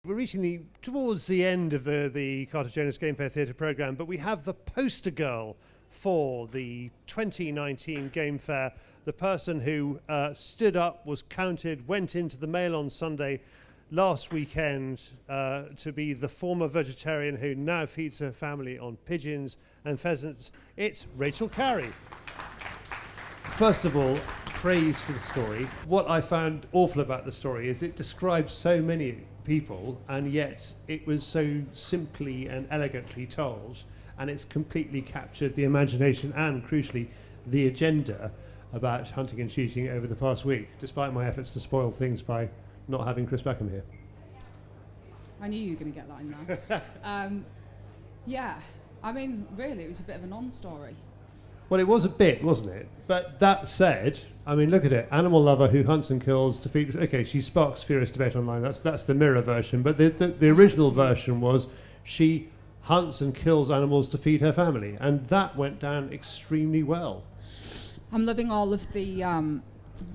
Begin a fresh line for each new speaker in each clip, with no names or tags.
We're reaching towards the end of the Cartagena's Game Fair Theatre programme, but we have the poster girl for the 2019 Game Fair, the person who stood up, was counted, went into the Mail on Sunday last weekend to be the former vegetarian who now feeds her family on pigeons and pheasants. It's Rachel Carrie. First of all, praise for the story. What I found awful about the story is it describes so many people, and yet it was so simply and elegantly told, and it's completely captured the imagination and, crucially, the agenda about hunting and shooting over the past week, despite my efforts to spoil things by not having Chris Beckham here.
I knew you were going to get that in there. Yeah, I mean, really, it was a bit of a non-story.
Well, it was a bit, wasn't it? But that said, I mean, look at it. Animal lover who hunts and kills to feed... Okay, she sparks furious debate online. That's the mirror version. But the original version was she hunts and kills animals to feed her family. And that went down extremely well.
I'm loving all of the...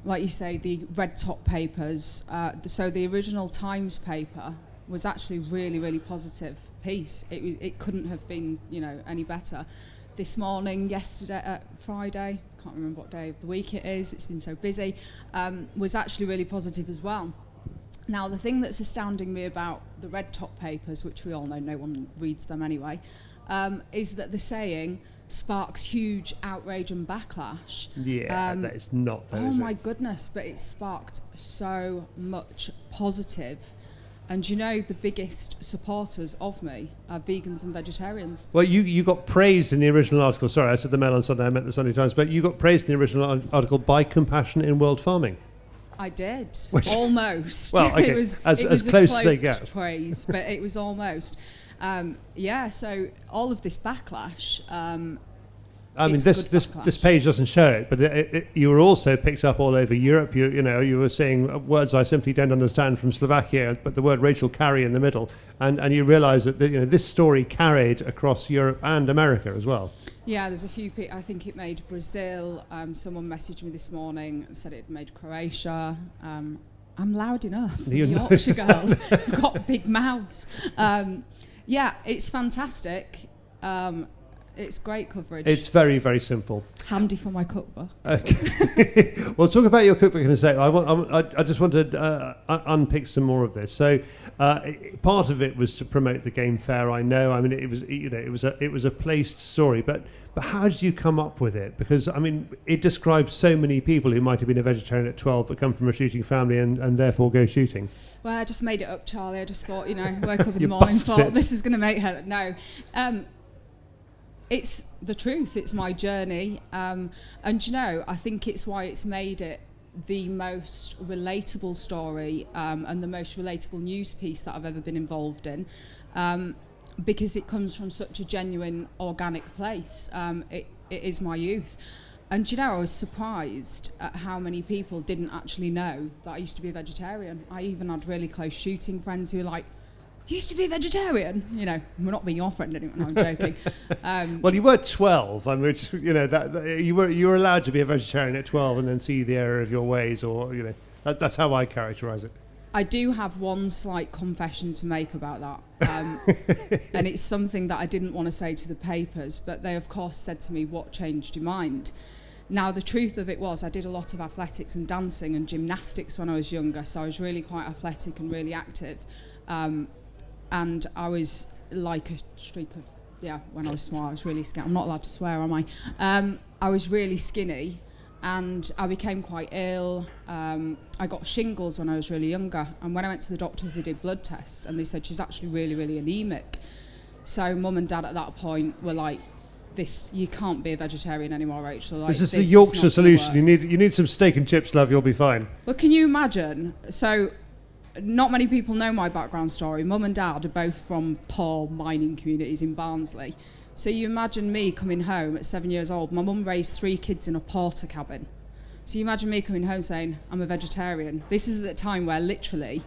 like you say, the red top papers. So the original Times paper was actually really, really positive piece. It couldn't have been, any better. This morning, yesterday, Friday, can't remember what day of the week it is, it's been so busy, was actually really positive as well. Now, the thing that's astounding me about the red top papers, which we all know no one reads them anyway, is that the saying sparks huge outrage and backlash.
Yeah, that is not there,
oh my goodness, but it sparked so much positive. And the biggest supporters of me are vegans and vegetarians.
Well, you got praised in the original article. Sorry, I said the Mail on Sunday, I meant the Sunday Times. But you got praised in the original article by Compassion in World Farming.
I did. Almost.
Well, okay,
it was
as close as they get.
Praise, but it was almost. So all of this backlash...
I mean, this page doesn't show it, but you were also picked up all over Europe. You were saying words I simply don't understand from Slovakia, but the word Rachel Carrie in the middle, and you realise that this story carried across Europe and America as well.
Yeah, there's a few people. I think it made Brazil. Someone messaged me this morning and said it made Croatia. I'm loud enough. Yorkshire girl. I've got big mouths. Yeah, it's fantastic. It's great coverage.
It's very, very simple.
Handy for my cookbook.
Okay. Well, talk about your cookbook in a sec. I just want to unpick some more of this. So, part of it was to promote the game fair. I know. I mean, it was a placed story. But how did you come up with it? Because I mean, it describes so many people who might have been a vegetarian at 12 but come from a shooting family and therefore go shooting.
Well, I just made it up, Charlie. I just thought, woke up in the morning, thought this is going to make her. No. It's the truth. It's my journey. And I think it's why it's made it the most relatable story and the most relatable news piece that I've ever been involved in, because it comes from such a genuine, organic place. It is my youth. And I was surprised at how many people didn't actually know that I used to be a vegetarian. I even had really close shooting friends who were like, "You used to be a vegetarian?" We're not being your friend anymore. No, I'm joking.
Well, you were 12. I mean, that you were allowed to be a vegetarian at 12 and then see the error of your ways, or that's how I characterise it.
I do have one slight confession to make about that, and it's something that I didn't want to say to the papers, but they of course said to me, "What changed your mind?" Now, the truth of it was I did a lot of athletics and dancing and gymnastics when I was younger, so I was really quite athletic and really active. And I was like a streak of, when I was small, I was really skinny. I'm not allowed to swear, am I? I was really skinny, and I became quite ill. I got shingles when I was really younger, and when I went to the doctors, they did blood tests, and they said she's actually really, really anemic. So Mum and Dad at that point were like, you can't be a vegetarian anymore, Rachel. Like,
this is the Yorkshire solution. You need some steak and chips, love, you'll be fine.
Well, can you imagine? So... not many people know my background story. Mum and Dad are both from poor mining communities in Barnsley. So you imagine me coming home at 7 years old. My mum raised 3 kids in a porter cabin. So you imagine me coming home saying, I'm a vegetarian. This is at the time where literally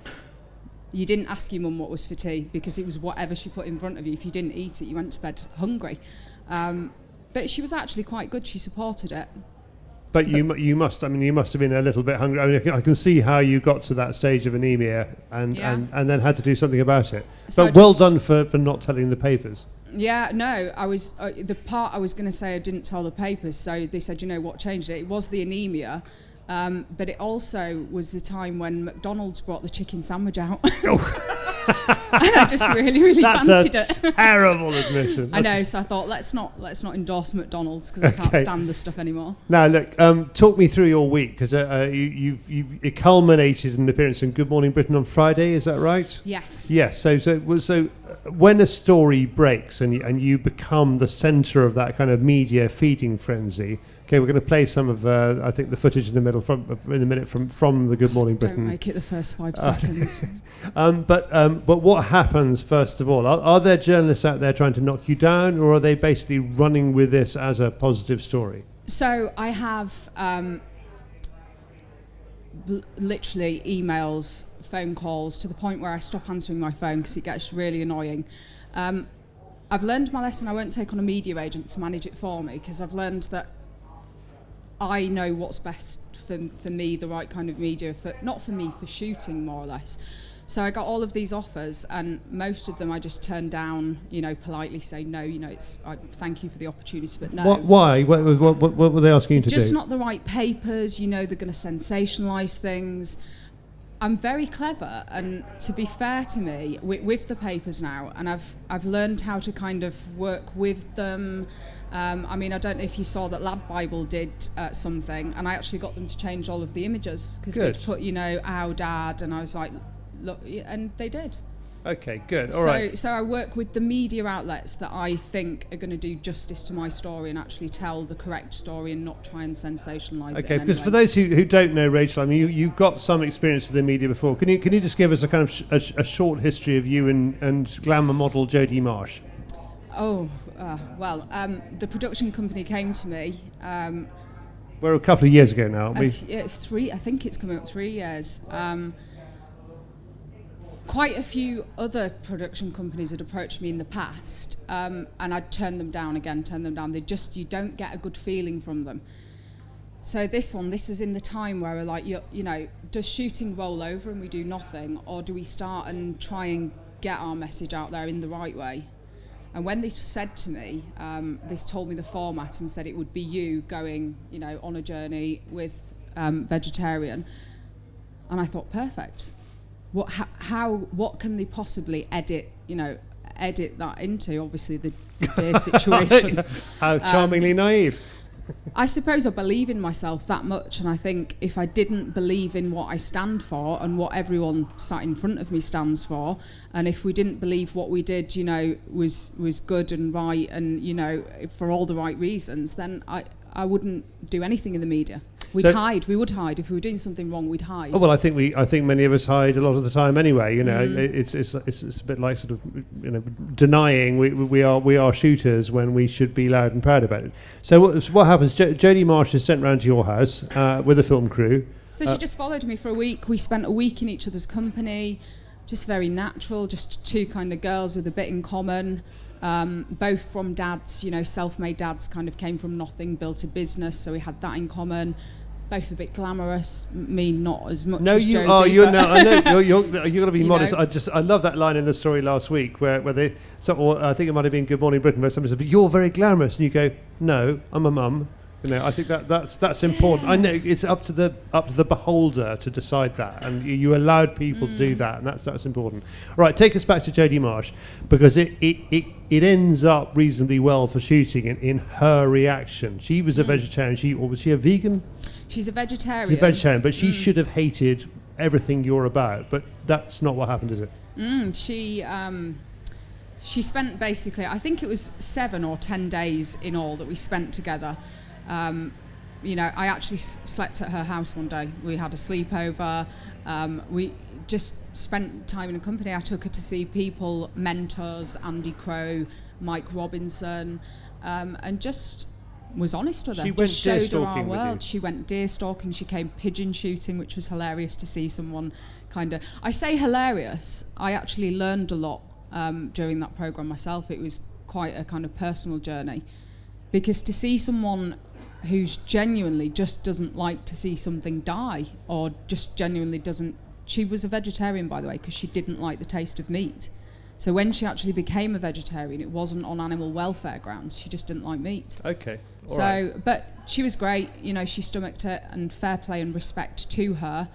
you didn't ask your mum what was for tea because it was whatever she put in front of you. If you didn't eat it, you went to bed hungry. But she was actually quite good. She supported it.
But you must have been a little bit hungry. I mean, I can see how you got to that stage of anemia and then had to do something about it. So but well done for not telling the papers.
Yeah, no, I was the part I was going to say I didn't tell the papers. So they said, what changed it? It was the anemia, but it also was the time when McDonald's brought the chicken sandwich out. And I just really fancied it.
That's a terrible admission.
I know, so I thought let's not endorse McDonald's because I can't stand the stuff anymore.
Now look, talk me through your week because it culminated in an appearance in Good Morning Britain on Friday. Is that right?
Yes.
Yes. So when a story breaks and you become the centre of that kind of media feeding frenzy. Okay, we're going to play some of I think the footage in a minute from the Good Morning Britain.
Don't make it the first 5 seconds.
But what happens first of all? Are there journalists out there trying to knock you down, or are they basically running with this as a positive story?
So I have literally emails, phone calls to the point where I stop answering my phone because it gets really annoying. I've learned my lesson. I won't take on a media agent to manage it for me because I've learned that I know what's best for me, the right kind of media, not for me, for shooting more or less. So I got all of these offers, and most of them I just turned down, politely say no, I thank you for the opportunity, but no.
Why? What were they asking you to do?
Just not the right papers, they're going to sensationalise things. I'm very clever, and to be fair to me, with the papers now, and I've learned how to kind of work with them. I don't know if you saw that Lad Bible did something, and I actually got them to change all of the images because they'd put, our dad, and I was like, look, and they did.
Okay, good. All right.
So I work with the media outlets that I think are going to do justice to my story and actually tell the correct story and not try and sensationalise it.
Okay, because for those who don't know, Rachel, you've got some experience with the media before. Can you just give us a kind of a short history of you and glamour model Jodie Marsh?
The production company came to me.
We're a couple of years ago now, aren't we?
3. I think it's coming up 3 years. Quite a few other production companies had approached me in the past, and I'd turn them down. You don't get a good feeling from them. So this was in the time where we're like, does shooting roll over and we do nothing, or do we start and try and get our message out there in the right way? And when they said to me, they told me the format and said it would be you going, on a journey with vegetarian, and I thought, perfect. What can they possibly edit that into? Obviously the deer situation.
How charmingly naive.
I suppose I believe in myself that much, and I think if I didn't believe in what I stand for and what everyone sat in front of me stands for, and if we didn't believe what we did, was good and right, and for all the right reasons, then I wouldn't do anything in the media. We'd hide. We would hide if we were doing something wrong. We'd hide.
Oh, well, I think many of us hide a lot of the time anyway. It's a bit like sort of denying we are shooters when we should be loud and proud about it. So what happens? Jodie Marsh is sent round to your house with a film crew.
So she just followed me for a week. We spent a week in each other's company, just very natural, just two kind of girls with a bit in common. Both from dads, self-made dads, kind of came from nothing, built a business, so we had that in common. Both a bit glamorous, me not as much as Jodie.
No, you are. I know you're going to be modest. I love that line in the story last week where I think it might have been Good Morning Britain, where somebody said, "But you're very glamorous," and you go, "No, I'm a mum." I think that's important. I know it's up to the beholder to decide that, and you allowed people to do that, and that's important. Right, take us back to Jodie Marsh, because it ends up reasonably well for shooting in her reaction. She was a vegetarian. Was she a vegan?
She's a vegetarian.
She's a vegetarian, but she should have hated everything you're about. But that's not what happened, is it?
She spent basically, I think it was 7 or 10 days in all that we spent together. I actually slept at her house one day. We had a sleepover. We just spent time in a company. I took her to see people, mentors, Andy Crow, Mike Robinson, and just was honest with her.
She went
just
deer
showed her our
stalking with you.
world. She went deer stalking. She came pigeon shooting, which was hilarious to see someone kind of... I say hilarious. I actually learned a lot during that program myself. It was quite a kind of personal journey, because to see someone who's genuinely just doesn't like to see something die, or just genuinely doesn't. She was a vegetarian, by the way, because she didn't like the taste of meat. So when she actually became a vegetarian, it wasn't on animal welfare grounds. She just didn't like meat.
Okay. All
so,
right.
But she was great. You know, she stomached it, and fair play and respect to her.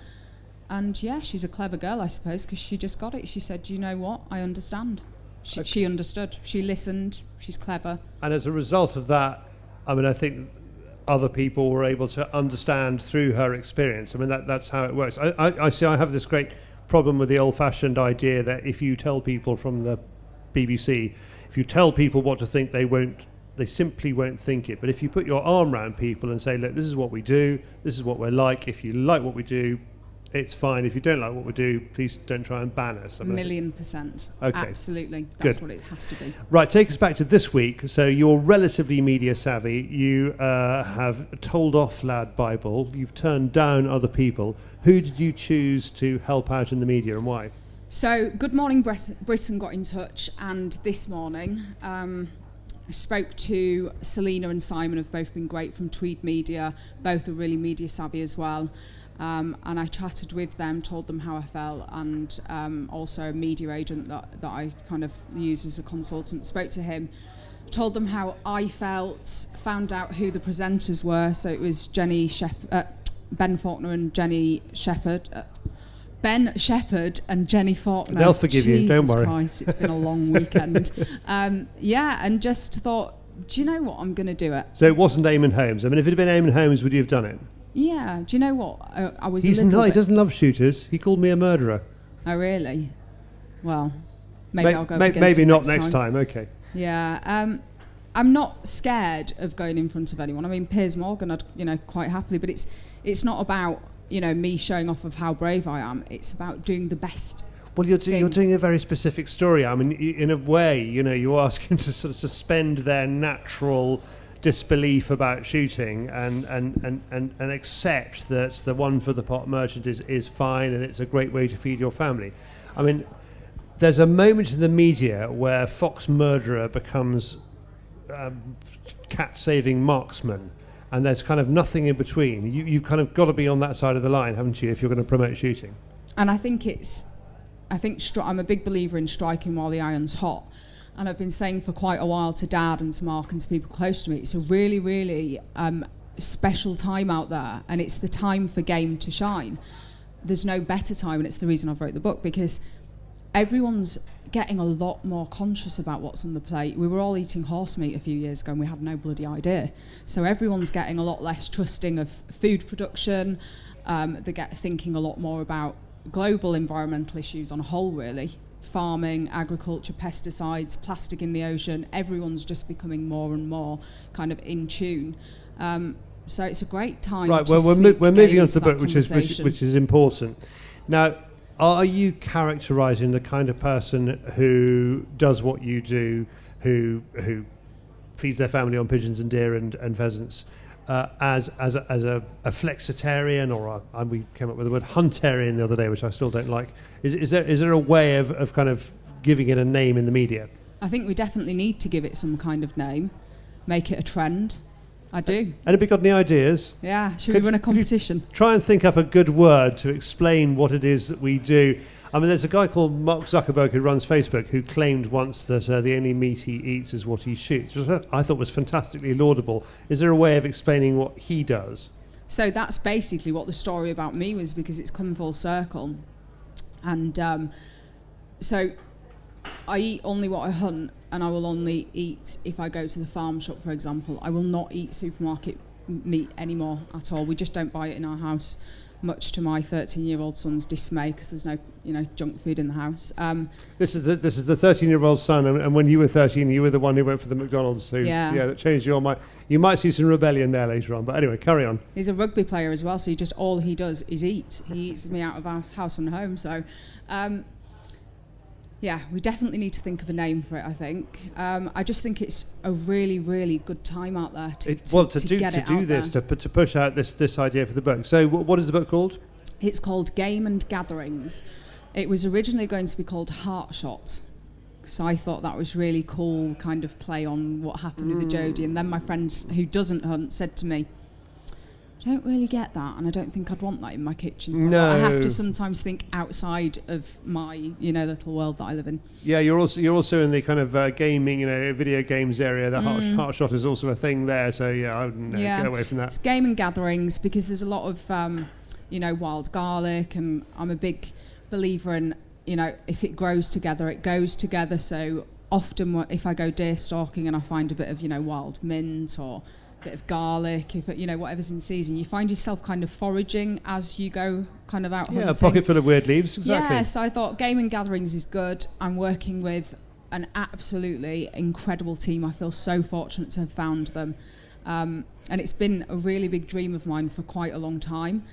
And yeah, she's a clever girl, I suppose, because she just got it. She said, "You know what? I understand." She understood. She listened. She's clever.
And as a result of that, I mean, I think other people were able to understand through her experience. I mean, that's how it works. I see. I have this great problem with the old-fashioned idea that if you tell people from the BBC, if you tell people what to think, they simply won't think it. But if you put your arm around people and say, look, this is what we do, this is what we're like, if you like what we do, it's fine. If you don't like what we do, please don't try and ban us. I mean,
1,000,000%.
Okay.
Absolutely. That's
Good.
what it has to be.
Right, take us back to this week. So you're relatively media savvy. You have told off Lad Bible. You've turned down other people. Who did you choose to help out in the media, and why?
So Good Morning Britain got in touch, and this morning I spoke to Selena and Simon, who've both been great from Tweed Media. Both are really media savvy as well. And I chatted with them, told them how I felt, and also a media agent that I kind of use as a consultant. Spoke to him, told them how I felt, found out who the presenters were. So it was Ben Faulkner and Jenny Shepherd. Ben Shepherd and Jenny Faulkner.
They'll forgive you, don't worry.
Jesus Christ, it's been a long weekend. And just thought, do you know what, I'm going to do it.
So it wasn't Eamon Holmes. I mean, if it had been Eamon Holmes, would you have done it?
Yeah, do you know what? I was
He
bit...
doesn't love shooters. He called me a murderer.
Oh, really? Well, maybe I'll go against
maybe
him
not next time. Okay.
Yeah, I'm not scared of going in front of anyone. I mean, Piers Morgan, I'd quite happily, but it's not about me showing off of how brave I am. It's about doing the best.
Well, you're doing a very specific story. I mean, in a way, you ask him to sort of suspend their natural disbelief about shooting and accept that the one for the pot merchant is fine and it's a great way to feed your family. I mean, there's a moment in the media where Fox murderer becomes cat-saving marksman, and there's kind of nothing in between. You've kind of got to be on that side of the line, haven't you, if you're going to promote shooting?
And I think I'm a big believer in striking while the iron's hot. And I've been saying for quite a while to Dad and to Mark and to people close to me, it's a really, really special time out there, and it's the time for game to shine. There's no better time, and it's the reason I've wrote the book, because everyone's getting a lot more conscious about what's on the plate. We were all eating horse meat a few years ago and we had no bloody idea. So everyone's getting a lot less trusting of food production. They get thinking a lot more about global environmental issues on a whole, really. Farming, agriculture, pesticides, plastic in the ocean. Everyone's just becoming more and more kind of in tune. So it's a great time.
Right.
To
Well, we're moving on to the book, which is important. Now, are you characterising the kind of person who does what you do, who feeds their family on pigeons and deer and pheasants, as a flexitarian, or we came up with the word huntarian the other day, which I still don't like? Is there a way of kind of giving it a name in the media?
I think we definitely need to give it some kind of name, make it a trend. I do.
Anybody got any ideas?
Yeah, should we run a competition?
Try and think up a good word to explain what it is that we do. I mean, there's a guy called Mark Zuckerberg who runs Facebook who claimed once that the only meat he eats is what he shoots, which I thought was fantastically laudable. Is there a way of explaining what he does?
So that's basically what the story about me was, because it's come full circle. And so I eat only what I hunt, and I will only eat if I go to the farm shop, for example. I will not eat supermarket meat anymore at all. We just don't buy it in our house, much to my 13-year-old son's dismay, because there's no, junk food in the house.
This is the 13-year-old son, and when you were 13, you were the one who went for the McDonald's. That changed your mind. You might see some rebellion there later on, but anyway, carry on.
He's a rugby player as well, so all he does is eat. He eats me out of our house and home. So, we definitely need to think of a name for it, I think. I just think it's a really, really good time out there to push
out this idea for the book. So what is the book called?
It's called Game and Gatherings. It was originally going to be called Heart Shot, So I thought that was really cool, kind of play on what happened with the Jodie. And then my friend who doesn't hunt said to me, I don't really get that, and I don't think I'd want that in my kitchen. So
no.
I have to sometimes think outside of my, little world that I live in.
Yeah, you're also in the kind of gaming, video games area. The heart shot is also a thing there. So I wouldn't get away from that.
It's game and gatherings because there's a lot of, wild garlic, and I'm a big believer in, if it grows together, it goes together. So often if I go deer stalking and I find a bit of, wild mint or bit of garlic, if whatever's in season, you find yourself kind of foraging as you go kind of out hunting.
Yeah, a pocket full of weird leaves, exactly.
Yeah, so I thought game and gatherings is good. I'm working with an absolutely incredible team. I feel so fortunate to have found them. And it's been a really big dream of mine for quite a long time.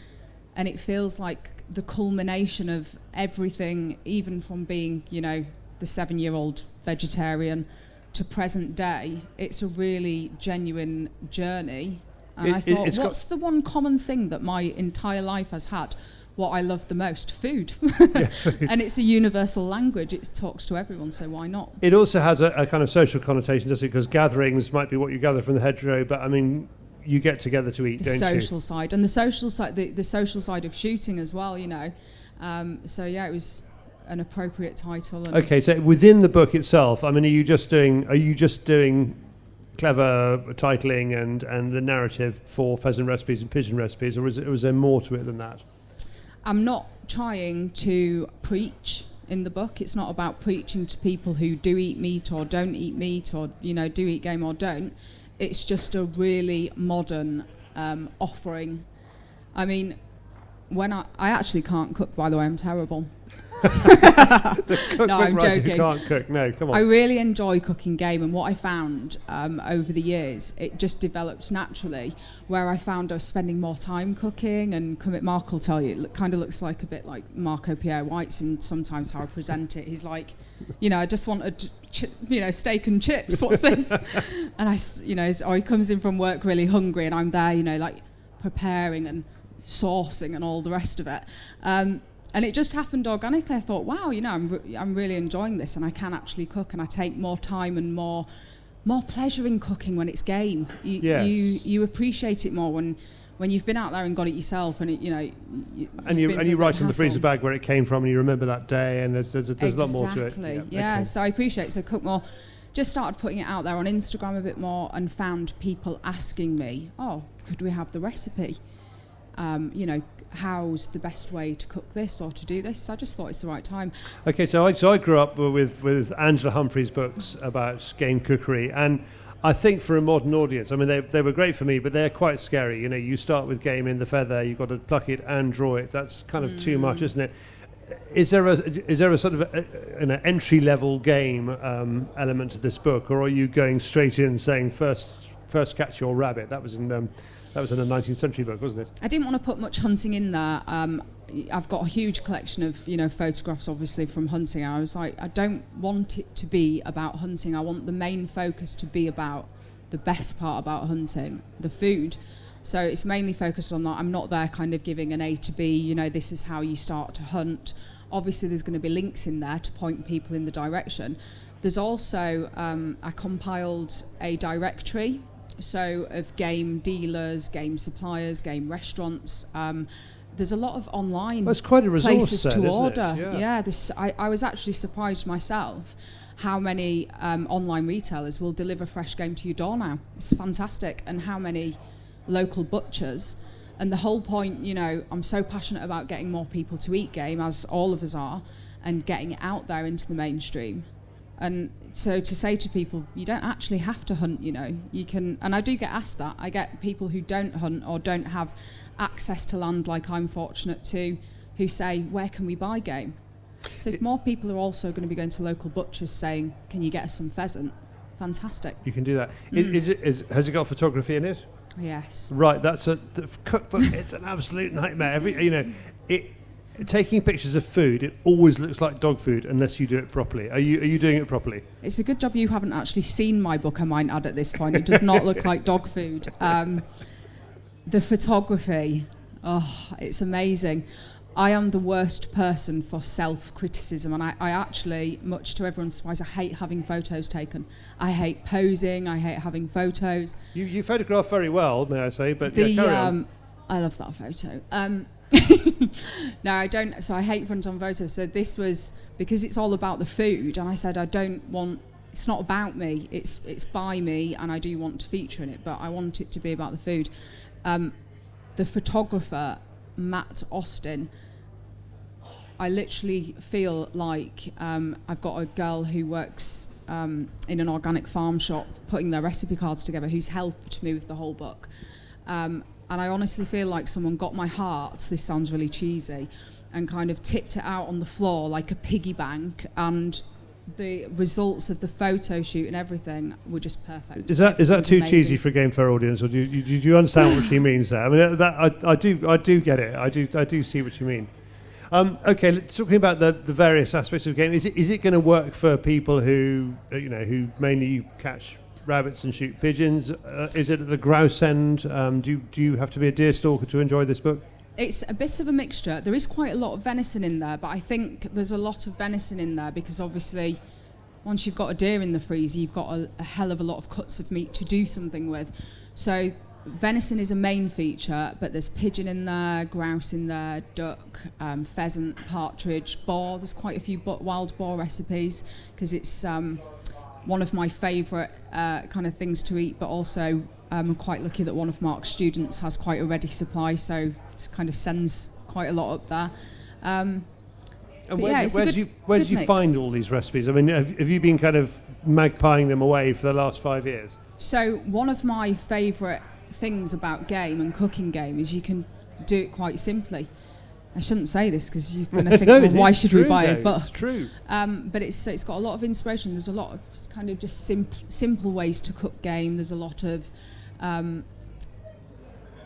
And it feels like the culmination of everything, even from being, the 7-year-old vegetarian to present day. It's a really genuine journey. And I thought, what's the one common thing that my entire life has had? What I love the most? Food.
Yeah, food.
And it's a universal language. It talks to everyone, so why not?
It also has a kind of social connotation, doesn't it? Because gatherings might be what you gather from the hedgerow, but I mean, you get together to eat, don't you?
The social side. And the social side of shooting as well, So yeah, it was an appropriate title. And
okay, so within the book itself, I mean, are you just doing clever titling and a narrative for pheasant recipes and pigeon recipes, or was there more to it than that?
I'm not trying to preach in the book. It's not about preaching to people who do eat meat or don't eat meat, or do eat game or don't. It's just a really modern offering. I mean, when I actually can't cook, by the way, I'm terrible.
No, I'm joking. You can't cook. No, come on.
I really enjoy cooking game, and what I found over the years, it just developed naturally. Where I found I was spending more time cooking, and Mark will tell you, it kind of looks like a bit like Marco Pierre White's in sometimes how I present it. He's like, I just wanted, steak and chips. What's this? And he comes in from work really hungry, and I'm there, like preparing and saucing and all the rest of it. And it just happened organically. I thought, wow, I'm really enjoying this, and I can actually cook, and I take more time and more pleasure in cooking when it's game. You appreciate it more when you've been out there and got it yourself, and you
write on the freezer bag where it came from, and you remember that day, and there's a lot more to it.
Exactly. Yeah. Okay. So I appreciate it. So cook more. Just started putting it out there on Instagram a bit more, and found people asking me, "Oh, could we have the recipe?" How's the best way to cook this or to do this? I just thought it's the right time.
Okay, so I grew up with Angela Humphrey's books about game cookery, and I think for a modern audience, I mean, they were great for me, but they're quite scary. You start with game in the feather, you've got to pluck it and draw it. That's kind of too much, isn't it? Is there a sort of an entry level game element to this book, or are you going straight in saying first catch your rabbit? That was in a 19th century book, wasn't it?
I didn't want to put much hunting in there. I've got a huge collection of photographs, obviously, from hunting. I was like, I don't want it to be about hunting. I want the main focus to be about the best part about hunting, the food. So it's mainly focused on that. I'm not there kind of giving an A to B, this is how you start to hunt. Obviously, there's going to be links in there to point people in the direction. There's also, I compiled a directory, so of game dealers, game suppliers, game restaurants. There's a lot of online
quite a
places
then,
to order.
Yeah.
I was actually surprised myself how many online retailers will deliver fresh game to your door now. It's fantastic. And how many local butchers. And the whole point, I'm so passionate about getting more people to eat game, as all of us are, and getting it out there into the mainstream. And so to say to people, you don't actually have to hunt, you can, and I do get asked that. I get people who don't hunt or don't have access to land like I'm fortunate to, who say, where can we buy game? So if more people are also going to be going to local butchers saying, can you get us some pheasant? Fantastic.
You can do that. Has it got photography in it?
Yes.
Right, the cookbook, it's an absolute nightmare. Taking pictures of food, it always looks like dog food unless you do it properly. Are you doing it properly?
It's a good job you haven't actually seen my book, I might add at this point. It does not look like dog food. The photography, it's amazing. I am the worst person for self-criticism, and I actually, much to everyone's surprise, I hate having photos taken. I hate posing, I hate having photos.
You photograph very well, may I say, but carry on.
I love that photo. No, I don't, so I hate front-on photos. So this was, because it's all about the food, and I said it's not about me, it's by me, and I do want to feature in it, but I want it to be about the food. The photographer, Matt Austin, I literally feel like I've got a girl who works in an organic farm shop putting their recipe cards together, who's helped me with the whole book. And I honestly feel like someone got my heart, this sounds really cheesy, and kind of tipped it out on the floor like a piggy bank, and the results of the photo shoot and everything were just perfect. Is that
too
amazing.
Cheesy for a Game Fair audience, or do you understand what she means there? I mean, I do get it. I do see what you mean. Okay, talking about the various aspects of the game, is it going to work for people who mainly catch rabbits and shoot pigeons? Is it at the grouse end? Do you have to be a deer stalker to enjoy this book?
It's a bit of a mixture. There is quite a lot of venison in there, but I think there's a lot of venison in there because obviously once you've got a deer in the freezer, you've got a hell of a lot of cuts of meat to do something with. So venison is a main feature, but there's pigeon in there, grouse in there, duck, pheasant, partridge, boar. There's quite a few wild boar recipes because it's one of my favourite kind of things to eat, but also I'm quite lucky that one of Mark's students has quite a ready supply, so it kind of sends quite a lot up there.
And where did you find all these recipes? I mean, have you been kind of magpieing them away for the last 5 years?
So one of my favourite things about game and cooking game is you can do it quite simply. I shouldn't say this because you're going to think, well, why should we buy a book?
It's true.
But it's got a lot of inspiration. There's a lot of kind of just simple ways to cook game. There's a lot of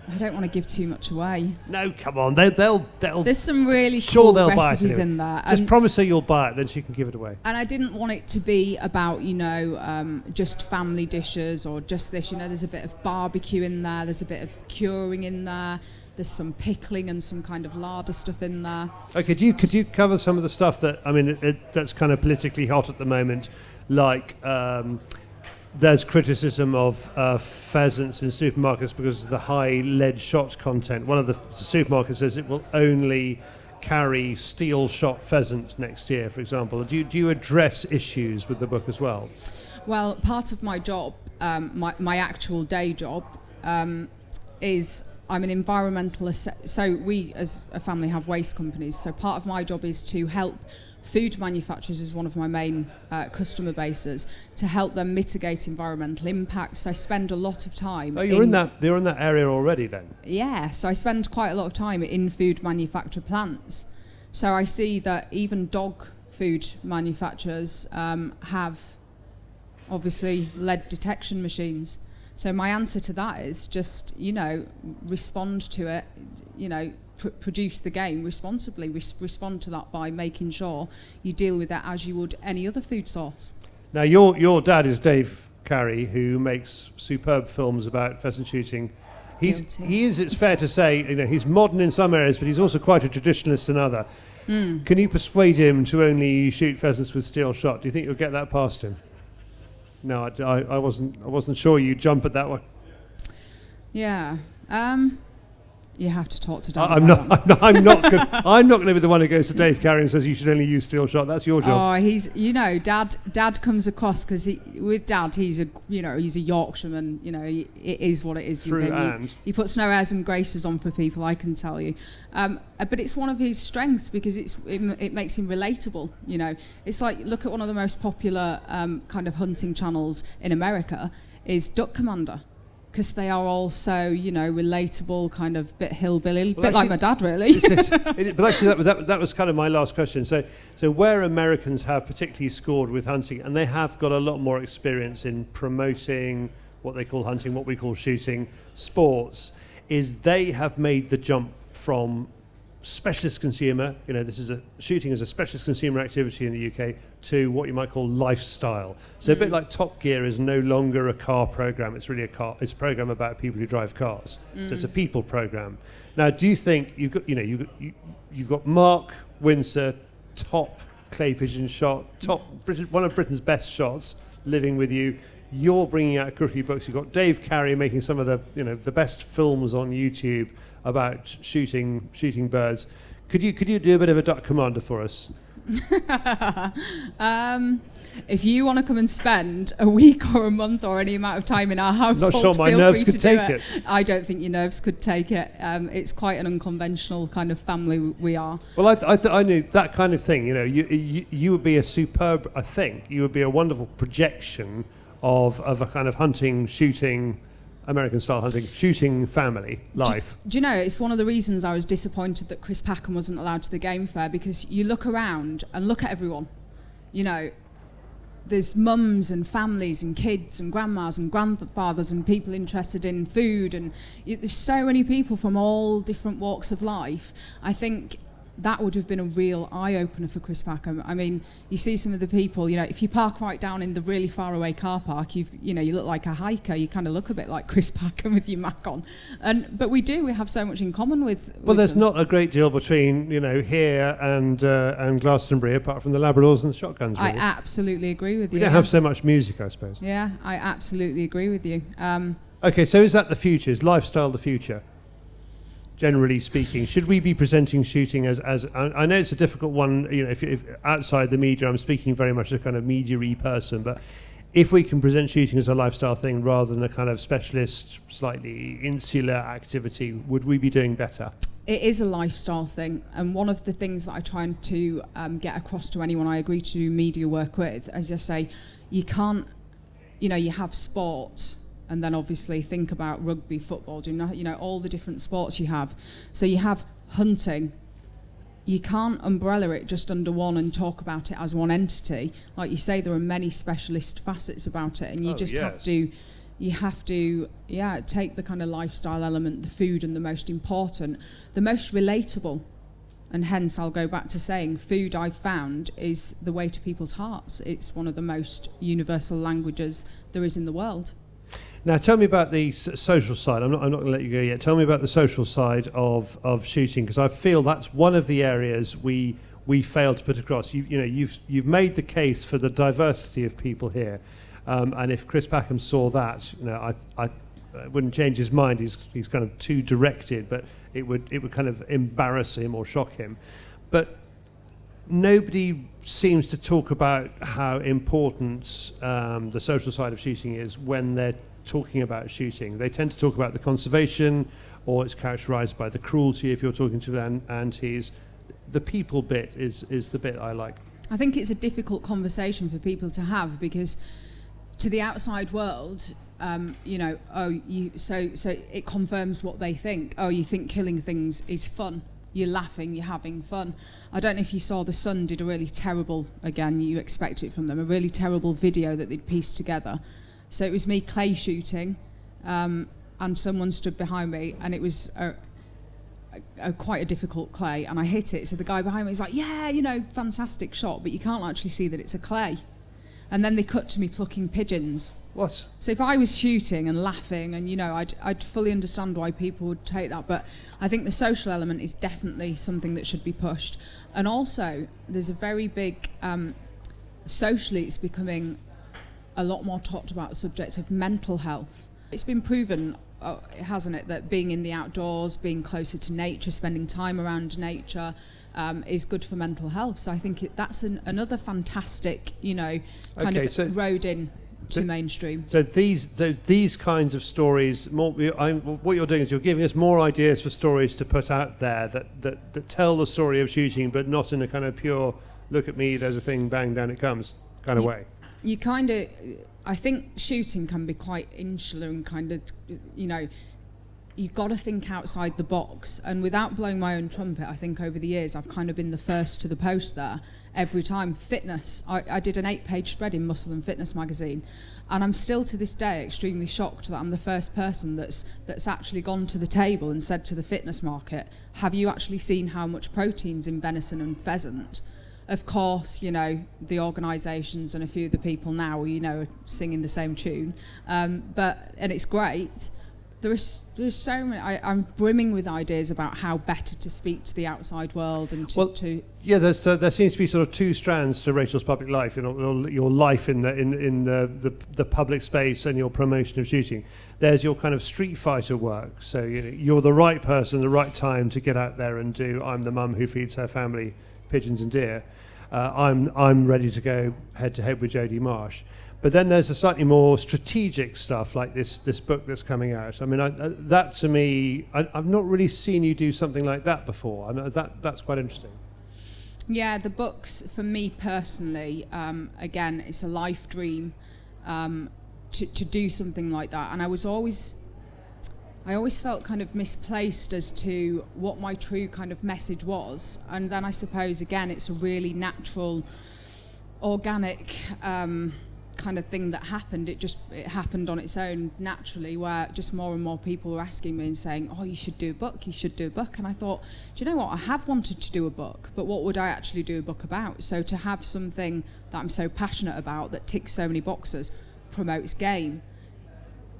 I don't want to give too much away.
No, come on. They'll.
There's some really cool recipes in there.
Just promise her you'll buy it, then she can give it away.
And I didn't want it to be about, just family dishes or just this. There's a bit of barbecue in there. There's a bit of curing in there. There's some pickling and some kind of larder stuff in there.
Okay, could you cover some of the stuff that, I mean, that's kind of politically hot at the moment, like there's criticism of pheasants in supermarkets because of the high lead shot content. One of the supermarkets says it will only carry steel shot pheasant next year, for example. Do you address issues with the book as well?
Well, part of my job, my actual day job, is I'm an environmentalist. So we as a family have waste companies. So part of my job is to help food manufacturers, is one of my main customer bases, to help them mitigate environmental impacts. I spend a lot of time. Oh,
you're in that area already then?
Yeah, so I spend quite a lot of time in food manufacturer plants. So I see that even dog food manufacturers have obviously lead detection machines. So my answer to that is just, respond to it, produce the game responsibly, respond to that by making sure you deal with it as you would any other food source.
Now, your dad is Dave Carrie, who makes superb films about pheasant shooting. He is, it's fair to say, he's modern in some areas, but he's also quite a traditionalist in other. Can you persuade him to only shoot pheasants with steel shot? Do you think you'll get that past him? No, I wasn't sure you'd jump at that one.
Yeah. You have to talk to Dad.
I'm not going to be the one who goes to Dave Carrie and says you should only use steel shot. That's your job.
Oh, he's Dad comes across because with Dad he's a Yorkshireman. It is what it is.
True, and
he puts no airs and graces on for people, I can tell you. But it's one of his strengths because it makes him relatable. It's like, look at one of the most popular kind of hunting channels in America is Duck Commander. Because they are all so, relatable, kind of bit hillbilly, bit like my dad, really.
But actually, that was kind of my last question. So where Americans have particularly scored with hunting, and they have got a lot more experience in promoting what they call hunting, what we call shooting, sports, is they have made the jump from specialist consumer, this is shooting as a specialist consumer activity in the UK, to what you might call lifestyle. So a bit like Top Gear is no longer a car program, it's really it's a program about people who drive cars. So it's a people program. Now, do you think you've got Mark Windsor, top clay pigeon shot, one of Britain's best shots, living with you. You're bringing out cookie books. You've got Dave Carrie making some of the best films on YouTube about shooting birds. Could you do a bit of a duck commander for us?
If you want to come and spend a week or a month or any amount of time in our household,
not sure my
feel
nerves
free
could
to
take
do
it.
I don't think your nerves could take it. It's quite an unconventional kind of family we are.
Well, I knew that kind of thing. You would be a superb. I think you would be a wonderful projection of a kind of hunting, shooting, American-style hunting, shooting family life.
Do you know, it's one of the reasons I was disappointed that Chris Packham wasn't allowed to the game fair, because you look around and look at everyone. There's mums and families and kids and grandmas and grandfathers and people interested in food, and there's so many people from all different walks of life. I think that would have been a real eye-opener for Chris Packham. I mean, you see some of the people, if you park right down in the really far-away car park, you look like a hiker. You kind of look a bit like Chris Packham with your Mac on. But we have so much in common with
there's
them.
not a great deal between, here and Glastonbury, apart from the Labradors and the shotguns, really.
I absolutely agree with you.
We don't have so much music, I suppose.
Yeah, I absolutely agree with you.
Okay, so is that the future? Is lifestyle the future? Generally speaking, should we be presenting shooting as I know it's a difficult one, if outside the media, I'm speaking very much as a kind of media-y person, but if we can present shooting as a lifestyle thing rather than a kind of specialist, slightly insular activity, would we be doing better? It
is a lifestyle thing, and one of the things that I try to get across to anyone I agree to do media work with, as I say, you can't, you have sport, and then obviously think about rugby, football, all the different sports you have. So you have hunting. You can't umbrella it just under one and talk about it as one entity. Like you say, there are many specialist facets about it, and you have to take the kind of lifestyle element, the food, and the most important, the most relatable. And hence, I'll go back to saying, food, I've found, is the way to people's hearts. It's one of the most universal languages there is in the world.
Now, tell me about the social side. I'm not going to let you go yet. Tell me about the social side of shooting, because I feel that's one of the areas we failed to put across. You've made the case for the diversity of people here, and if Chris Packham saw that, I wouldn't change his mind. He's kind of too directed, but it would kind of embarrass him or shock him. But nobody seems to talk about how important the social side of shooting is when they're talking about shooting. They tend to talk about the conservation, or it's characterized by the cruelty if you're talking to the aunties. The people bit is the bit I like.
I think it's a difficult conversation for people to have, because to the outside world, so it confirms what they think. Oh, you think killing things is fun. You're laughing, you're having fun. I don't know if you saw The Sun did a really terrible, again, you expect it from them, a really terrible video that they'd pieced together. So it was me clay shooting, and someone stood behind me, and it was quite a difficult clay, and I hit it. So the guy behind me was like, fantastic shot, but you can't actually see that it's a clay. And then they cut to me plucking pigeons.
What?
So if I was shooting and laughing, and I'd fully understand why people would take that, but I think the social element is definitely something that should be pushed. And also, there's a very big, socially it's becoming a lot more talked about the subject of mental health. It's been proven, hasn't it, that being in the outdoors, being closer to nature, spending time around nature is good for mental health. So I think that's another fantastic, road in to mainstream.
So these kinds of stories, what you're doing is you're giving us more ideas for stories to put out there that tell the story of shooting, but not in a kind of pure, look at me, there's a thing, bang, down it comes kind of way. I think shooting can be quite insular and kind of,
you've got to think outside the box. And without blowing my own trumpet, I think over the years I've kind of been the first to the post there every time. Fitness. I did an 8-page spread in Muscle and Fitness magazine, and I'm still to this day extremely shocked that I'm the first person that's actually gone to the table and said to the fitness market, have you actually seen how much protein's in venison and pheasant? Of course, you know, the organisations and a few of the people now, you know, are singing the same tune, and it's great. There's so many. I'm brimming with ideas about how better to speak to the outside world and to.
Yeah, there seems to be sort of two strands to Rachel's public life. You know, your life in the public space and your promotion of shooting. There's your kind of street fighter work. So you're the right person, the right time to get out there and do. I'm the mum who feeds her family pigeons and deer. I'm ready to go head to head with Jodie Marsh. But then there's a slightly more strategic stuff like this book that's coming out. I mean, that to me, I've not really seen you do something like that before. I mean, that's quite interesting.
Yeah, the books, for me personally, again, it's a life dream to do something like that. And I always felt kind of misplaced as to what my true kind of message was. And then I suppose, again, it's a really natural, organic kind of thing that happened. It happened on its own naturally, where just more and more people were asking me and saying, oh, you should do a book. And I thought, do you know what, I have wanted to do a book, but what would I actually do a book about? So to have something that I'm so passionate about that ticks so many boxes, promotes game,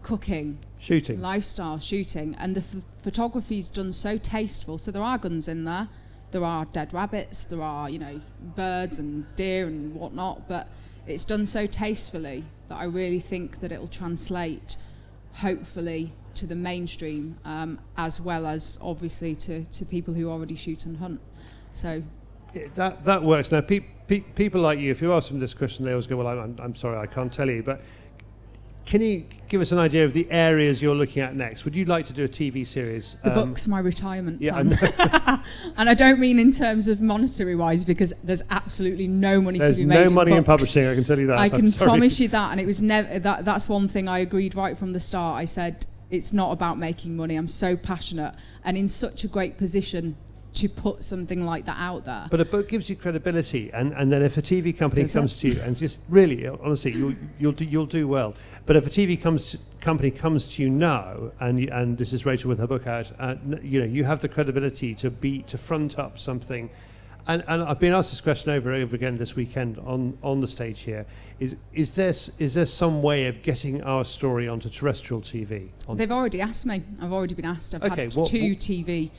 cooking,
shooting,
lifestyle, shooting, and the photography's done so tasteful. So there are guns in there are dead rabbits, there are, you know, birds and deer and whatnot, but it's done so tastefully that I really think that it'll translate, hopefully, to the mainstream, as well as, obviously, to people who already shoot and hunt. So
that works. Now, people like you, if you ask them this question, they always go, well, I'm sorry, I can't tell you. But can you give us an idea of the areas you're looking at next? Would you like to do a TV series?
The book's my retirement plan.
Yeah, I know.
And I don't mean in terms of monetary-wise, because there's absolutely no money to be made in books.
There's no money in publishing, I can tell you that.
I can promise you that, and it was never. That's one thing I agreed right from the start. I said, it's not about making money. I'm so passionate and in such a great position to put something like that out there.
But a book gives you credibility, and then if a TV company comes to you and just really, honestly, you'll do well. But if a TV company comes to you now, and this is Rachel with her book out, you have the credibility to front up something. And I've been asked this question over and over again this weekend on the stage here. Is there some way of getting our story onto terrestrial TV?
They've already asked me. I've already been asked. I've had two TV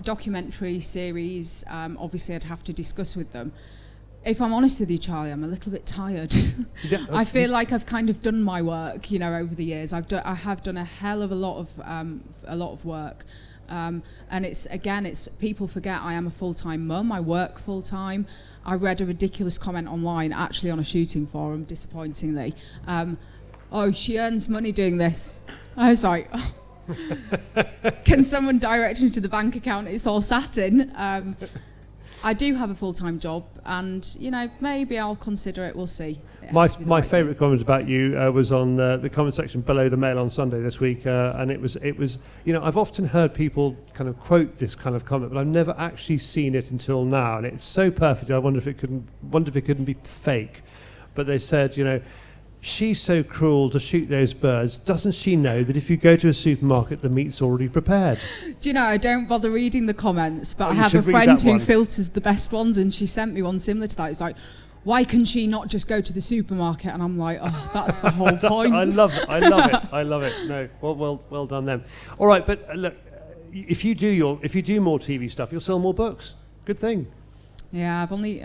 documentary series. Obviously I'd have to discuss with them. If I'm honest with you, Charlie, I'm a little bit tired. Yeah, I feel like I've kind of done my work, over the years. I have done a hell of a lot of work, and it's people forget I am a full-time mum. I work full-time. I read a ridiculous comment online, actually on a shooting forum, disappointingly. Oh, she earns money doing this. I was like, oh. Can someone direct me to the bank account it's all sat in? I do have a full-time job, and maybe I'll consider it. We'll see.
My favourite comment about you was on the comment section below the Mail on Sunday this week, and it was I've often heard people kind of quote this kind of comment, but I've never actually seen it until now, and it's so perfect. I wonder if it couldn't be fake. But they said, she's so cruel to shoot those birds. Doesn't she know that if you go to a supermarket, the meat's already prepared? Do you know,
I don't bother reading the comments, but I have a friend who filters the best ones, and she sent me one similar to that. It's like, why can she not just go to the supermarket? And I'm like, oh, that's the whole point.
I love it. No, well done them. All right, but look, if you do more TV stuff, you'll sell more books. Good thing.
Yeah, I've only.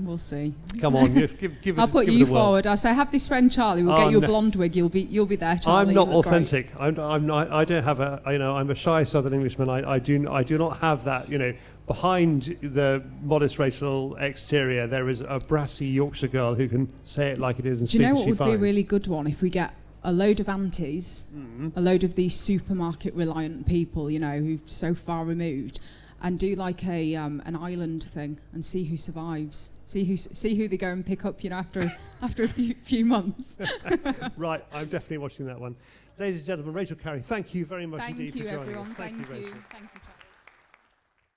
We'll see.
Come on, give
I'll put you forward. I say, have this friend Charlie. We'll get you a blonde wig. You'll be there, Charlie.
I'm not authentic. I'm not. I don't have a. I'm a shy Southern Englishman. I do not have that. Behind the modest racial exterior, there is a brassy Yorkshire girl who can say it like it is and speak as she finds.
Do you know what would be a really good one? If we get a load of aunties, a load of these supermarket reliant people, who've so far removed. and do like a an island thing and see who survives, see who they go and pick up, after a few months.
Right, I'm definitely watching that one. Ladies and gentlemen, Rachel Carrie, thank you very much indeed for joining us.
Thank you, everyone.
Thank you, Rachel.
Thank you.